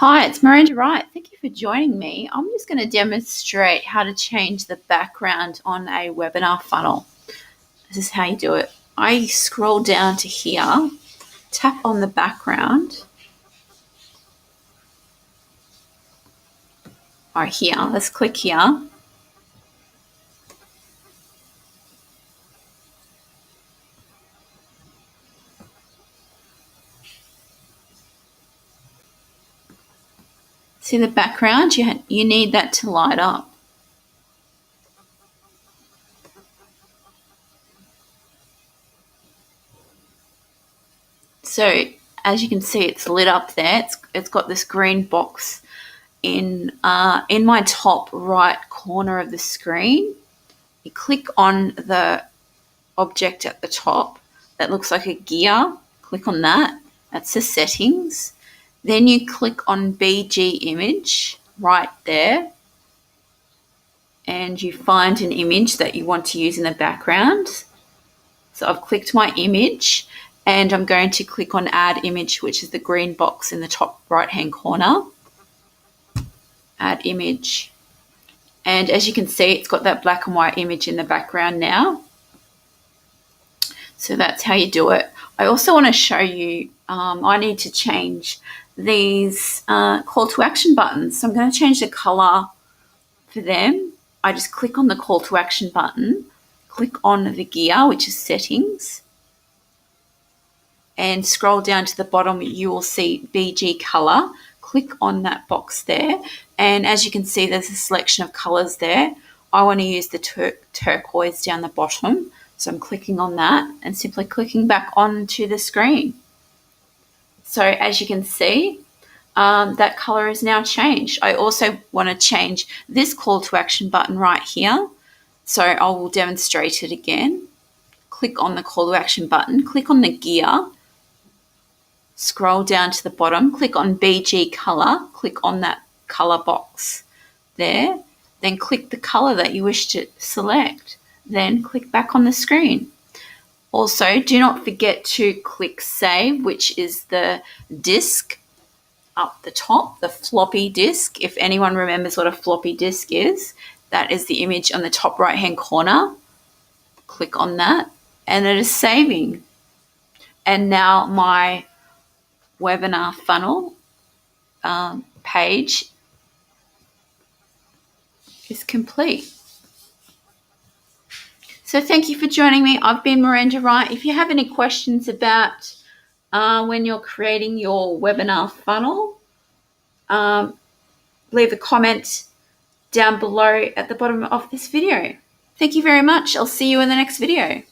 Hi, it's Miranda Wright. Thank you for joining me. I'm just going to demonstrate how to change the background on a webinar funnel. This is how you do it. I scroll down to here, tap on the background. Or here, let's click here. See the background? You need that to light up. So as you can see, it's lit up there. It's got this green box in my top right corner of the screen. You click on the object at the top that looks like a gear. Click on that. That's the settings. Then you click on BG image right there, and you find an image that you want to use in the background. So I've clicked my image, and I'm going to click on add image, which is the green box in the top right hand corner. Add image. And as you can see, it's got that black and white image in the background now. So that's how you do it. I also want to show you, I need to change these call to action buttons. So I'm going to change the color for them. I just click on the call to action button, click on the gear, which is settings, and scroll down to the bottom. You will see BG color. Click on that box there. And as you can see, there's a selection of colors there. I want to use the turquoise down the bottom. So I'm clicking on that and simply clicking back onto the screen. So as you can see, that color is now changed. I also want to change this call to action button right here. So I will demonstrate it again. Click on the call to action button, click on the gear, scroll down to the bottom, click on BG color, click on that color box there, then click the color that you wish to select. Then click back on the screen. Also, do not forget to click save, which is the disk up the top, the floppy disk. If anyone remembers what a floppy disk is, that is the image on the top right hand corner. Click on that and it is saving. And now my webinar funnel page is complete. So thank you for joining me. I've been Miranda Wright. If you have any questions about when you're creating your webinar funnel, leave a comment down below at the bottom of this video. Thank you very much. I'll see you in the next video.